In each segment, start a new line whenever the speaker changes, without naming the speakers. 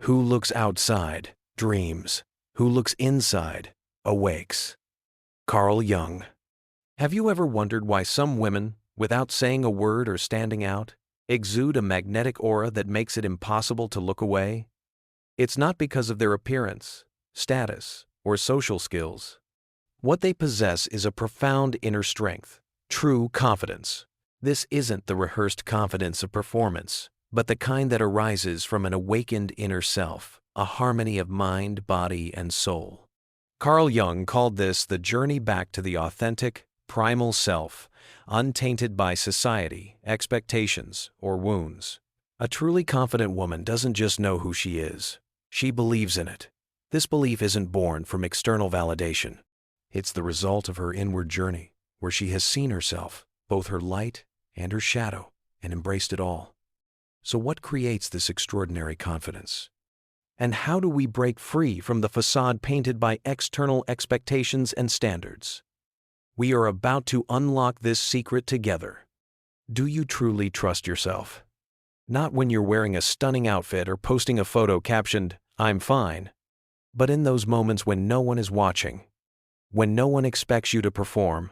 Who looks outside, dreams. Who looks inside, awakes. Carl Jung. Have you ever wondered why some women, without saying a word or standing out, exude a magnetic aura that makes it impossible to look away? It's not because of their appearance, status, or social skills. What they possess is a profound inner strength, true confidence. This isn't the rehearsed confidence of performance, but the kind that arises from an awakened inner self, a harmony of mind, body, and soul. Carl Jung called this the journey back to the authentic, primal self, untainted by society, expectations, or wounds. A truly confident woman doesn't just know who she is. She believes in it. This belief isn't born from external validation. It's the result of her inward journey, where she has seen herself, both her light and her shadow, and embraced it all. So what creates this extraordinary confidence? And how do we break free from the facade painted by external expectations and standards? We are about to unlock this secret together. Do you truly trust yourself? Not when you're wearing a stunning outfit or posting a photo captioned, "I'm fine," but in those moments when no one is watching, when no one expects you to perform,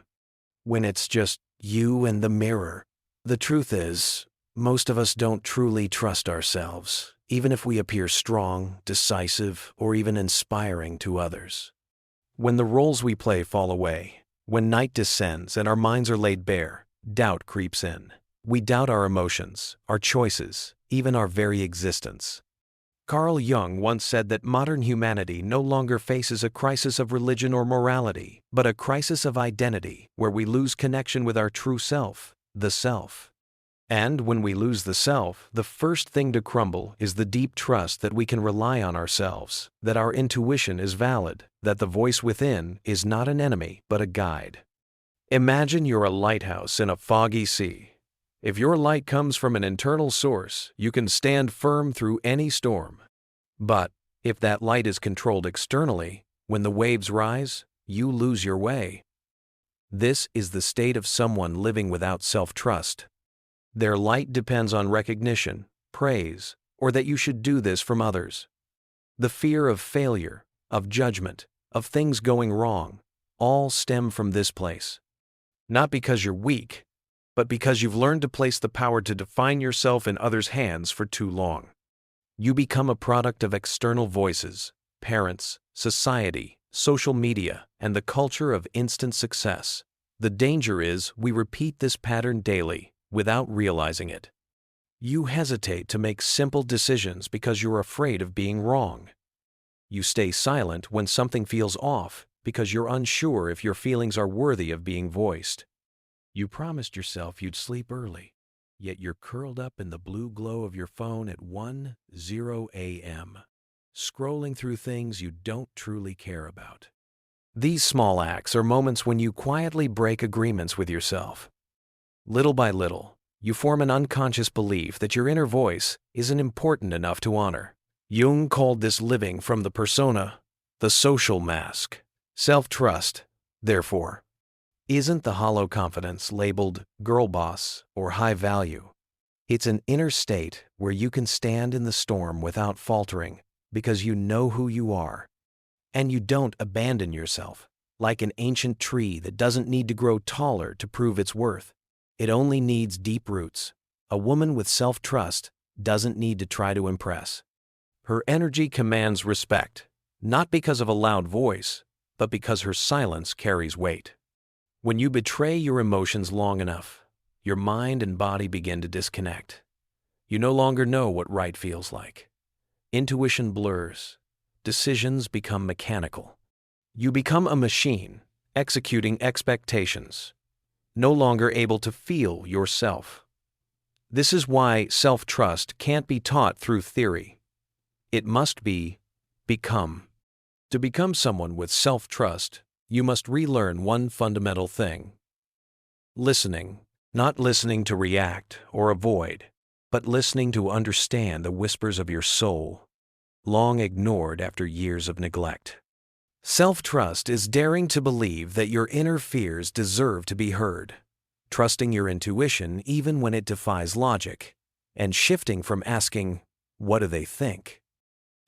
when it's just you and the mirror. The truth is, most of us don't truly trust ourselves, even if we appear strong, decisive, or even inspiring to others. When the roles we play fall away, when night descends and our minds are laid bare, doubt creeps in. We doubt our emotions, our choices, even our very existence. Carl Jung once said that modern humanity no longer faces a crisis of religion or morality, but a crisis of identity, where we lose connection with our true self, the self. And when we lose the self, the first thing to crumble is the deep trust that we can rely on ourselves, that our intuition is valid, that the voice within is not an enemy but a guide. Imagine you're a lighthouse in a foggy sea. If your light comes from an internal source, you can stand firm through any storm. But if that light is controlled externally, when the waves rise, you lose your way. This is the state of someone living without self-trust. Their light depends on recognition, praise, or that you should do this from others. The fear of failure, of judgment, of things going wrong, all stem from this place. Not because you're weak, but because you've learned to place the power to define yourself in others' hands for too long. You become a product of external voices, parents, society, social media, and the culture of instant success. The danger is we repeat this pattern daily, without realizing it. You hesitate to make simple decisions because you're afraid of being wrong. You stay silent when something feels off because you're unsure if your feelings are worthy of being voiced. You promised yourself you'd sleep early, yet you're curled up in the blue glow of your phone at 1:00 a.m., scrolling through things you don't truly care about. These small acts are moments when you quietly break agreements with yourself. Little by little, you form an unconscious belief that your inner voice isn't important enough to honor. Jung called this living from the persona, the social mask. Self-trust, therefore, isn't the hollow confidence labeled girl boss or high value. It's an inner state where you can stand in the storm without faltering because you know who you are. And you don't abandon yourself like an ancient tree that doesn't need to grow taller to prove its worth. It only needs deep roots. A woman with self-trust doesn't need to try to impress. Her energy commands respect, not because of a loud voice, but because her silence carries weight. When you betray your emotions long enough, your mind and body begin to disconnect. You no longer know what right feels like. Intuition blurs. Decisions become mechanical. You become a machine, executing expectations, no longer able to feel yourself. This is why self-trust can't be taught through theory. It must be become. To become someone with self-trust, you must relearn one fundamental thing. Listening, not listening to react or avoid, but listening to understand the whispers of your soul, long ignored after years of neglect. Self-trust is daring to believe that your inner fears deserve to be heard, trusting your intuition even when it defies logic, and shifting from asking, "What do they think?"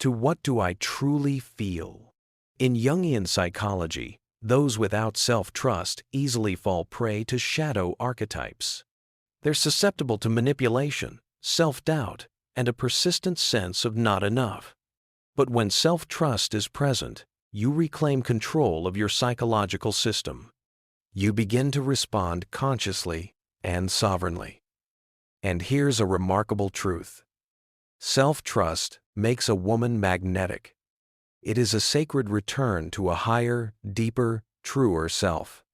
to what do I truly feel. In Jungian psychology, those without self-trust easily fall prey to shadow archetypes. They're susceptible to manipulation, self-doubt, and a persistent sense of not enough. But when self-trust is present, you reclaim control of your psychological system. You begin to respond consciously and sovereignly. And here's a remarkable truth. Self-trust makes a woman magnetic. It is a sacred return to a higher, deeper, truer self.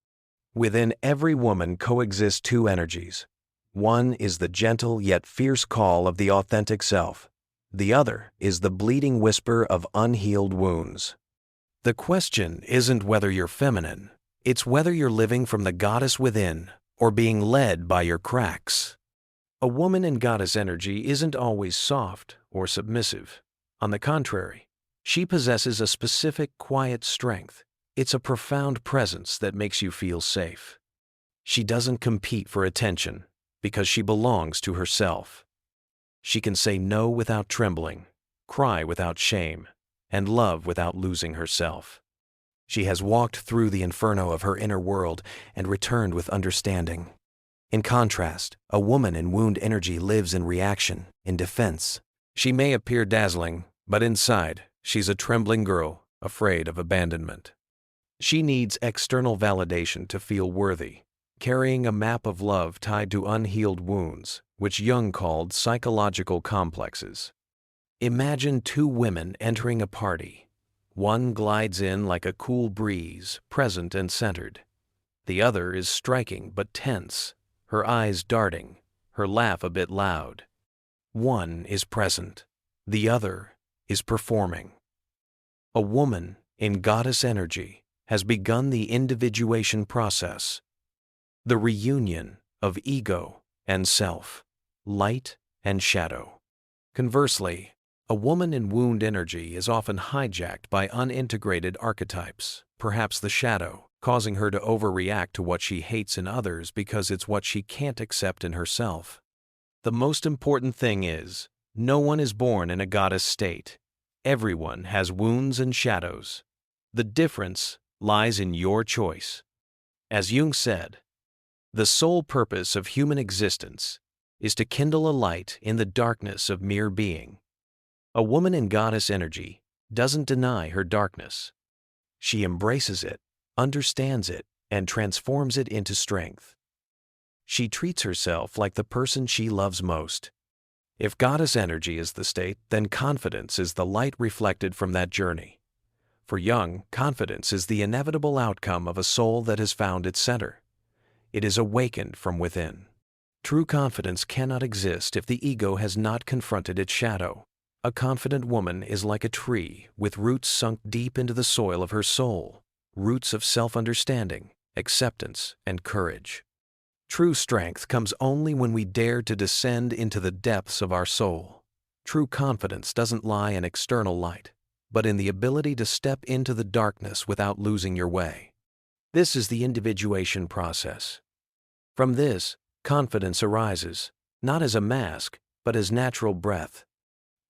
Within every woman coexist two energies. One is the gentle yet fierce call of the authentic self. The other is the bleeding whisper of unhealed wounds. The question isn't whether you're feminine, it's whether you're living from the goddess within or being led by your cracks. A woman in goddess energy isn't always soft or submissive. On the contrary, she possesses a specific quiet strength. It's a profound presence that makes you feel safe. She doesn't compete for attention because she belongs to herself. She can say no without trembling, cry without shame, and love without losing herself. She has walked through the inferno of her inner world and returned with understanding. In contrast, a woman in wound energy lives in reaction, in defense. She may appear dazzling, but inside, she's a trembling girl, afraid of abandonment. She needs external validation to feel worthy, carrying a map of love tied to unhealed wounds, which Jung called psychological complexes. Imagine two women entering a party. One glides in like a cool breeze, present and centered. The other is striking but tense, her eyes darting, her laugh a bit loud. One is present, the other is performing. A woman in goddess energy has begun the individuation process, the reunion of ego and self, light and shadow. Conversely, a woman in wound energy is often hijacked by unintegrated archetypes, perhaps the shadow, causing her to overreact to what she hates in others because it's what she can't accept in herself. The most important thing is, no one is born in a goddess state. Everyone has wounds and shadows. The difference lies in your choice. As Jung said, the sole purpose of human existence is to kindle a light in the darkness of mere being. A woman in goddess energy doesn't deny her darkness. She embraces it, understands it, and transforms it into strength. She treats herself like the person she loves most. If goddess energy is the state, then confidence is the light reflected from that journey. For Jung, confidence is the inevitable outcome of a soul that has found its center. It is awakened from within. True confidence cannot exist if the ego has not confronted its shadow. A confident woman is like a tree with roots sunk deep into the soil of her soul, roots of self-understanding, acceptance, and courage. True strength comes only when we dare to descend into the depths of our soul. True confidence doesn't lie in external light, but in the ability to step into the darkness without losing your way. This is the individuation process. From this, confidence arises, not as a mask, but as natural breath.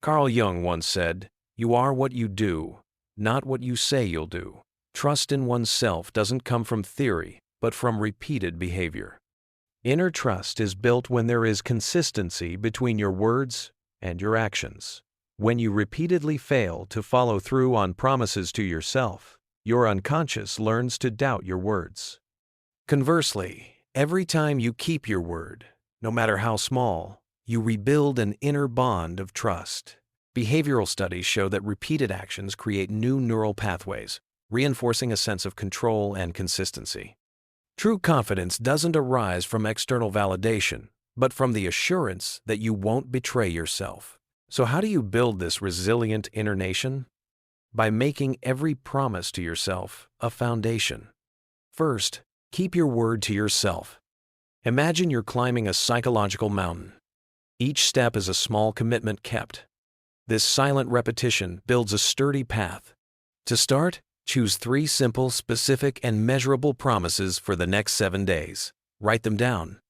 Carl Jung once said, "You are what you do, not what you say you'll do." Trust in oneself doesn't come from theory, but from repeated behavior. Inner trust is built when there is consistency between your words and your actions. When you repeatedly fail to follow through on promises to yourself, your unconscious learns to doubt your words. Conversely, every time you keep your word, no matter how small, you rebuild an inner bond of trust. Behavioral studies show that repeated actions create new neural pathways, reinforcing a sense of control and consistency. True confidence doesn't arise from external validation, but from the assurance that you won't betray yourself. So how do you build this resilient inner nation? By making every promise to yourself a foundation. First, keep your word to yourself. Imagine you're climbing a psychological mountain. Each step is a small commitment kept. This silent repetition builds a sturdy path. To start, choose 3 simple, specific, and measurable promises for the next 7 days. Write them down.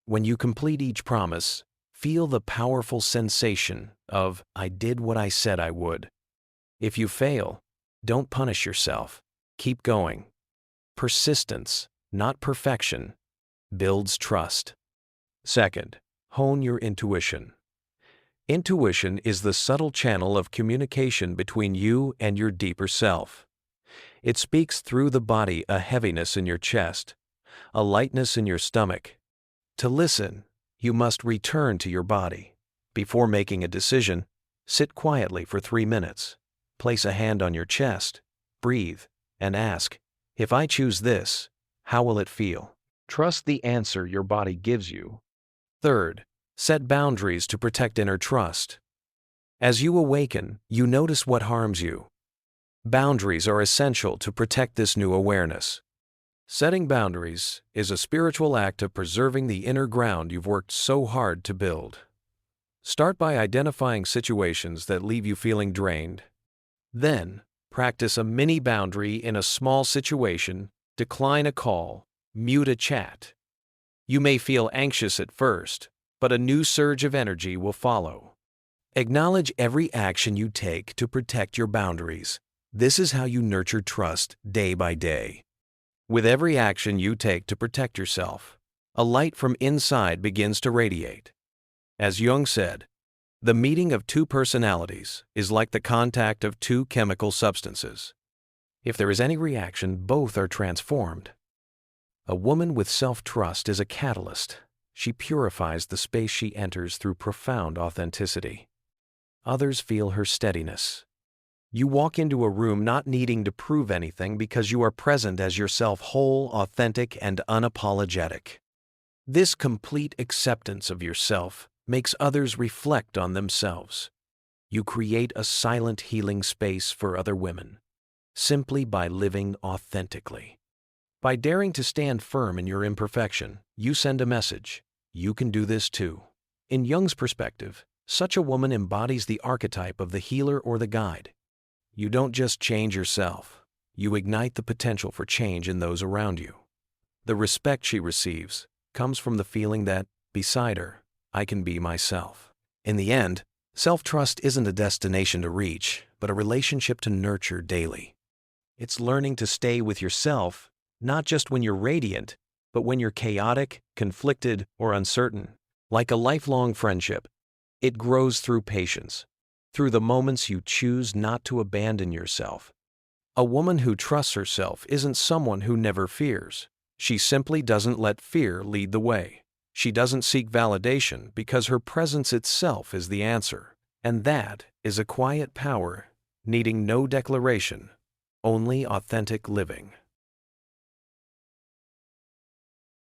When you complete each promise, feel the powerful sensation of, "I did what I said I would." If you fail, don't punish yourself. Keep going. Persistence, not perfection, builds trust. Second, hone your intuition. Intuition is the subtle channel of communication between you and your deeper self. It speaks through the body, a heaviness in your chest, a lightness in your stomach. To listen, you must return to your body. Before making a decision, sit quietly for 3 minutes. Place a hand on your chest, breathe, and ask, if I choose this, how will it feel? Trust the answer your body gives you. Third, set boundaries to protect inner trust. As you awaken, you notice what harms you. Boundaries are essential to protect this new awareness. Setting boundaries is a spiritual act of preserving the inner ground you've worked so hard to build. Start by identifying situations that leave you feeling drained. Then, practice a mini boundary in a small situation, decline a call, mute a chat. You may feel anxious at first, but a new surge of energy will follow. Acknowledge every action you take to protect your boundaries. This is how you nurture trust day by day. With every action you take to protect yourself, a light from inside begins to radiate. As Jung said, the meeting of two personalities is like the contact of two chemical substances. If there is any reaction, both are transformed. A woman with self-trust is a catalyst. She purifies the space she enters through profound authenticity. Others feel her steadiness. You walk into a room not needing to prove anything because you are present as yourself, whole, authentic, and unapologetic. This complete acceptance of yourself makes others reflect on themselves. You create a silent healing space for other women, simply by living authentically. By daring to stand firm in your imperfection, you send a message. You can do this too. In Jung's perspective, such a woman embodies the archetype of the healer or the guide. You don't just change yourself, you ignite the potential for change in those around you. The respect she receives comes from the feeling that, beside her, I can be myself. In the end, self-trust isn't a destination to reach, but a relationship to nurture daily. It's learning to stay with yourself, not just when you're radiant, but when you're chaotic, conflicted, or uncertain. Like a lifelong friendship, it grows through patience, through the moments you choose not to abandon yourself. A woman who trusts herself isn't someone who never fears. She simply doesn't let fear lead the way. She doesn't seek validation because her presence itself is the answer. And that is a quiet power, needing no declaration, only authentic living.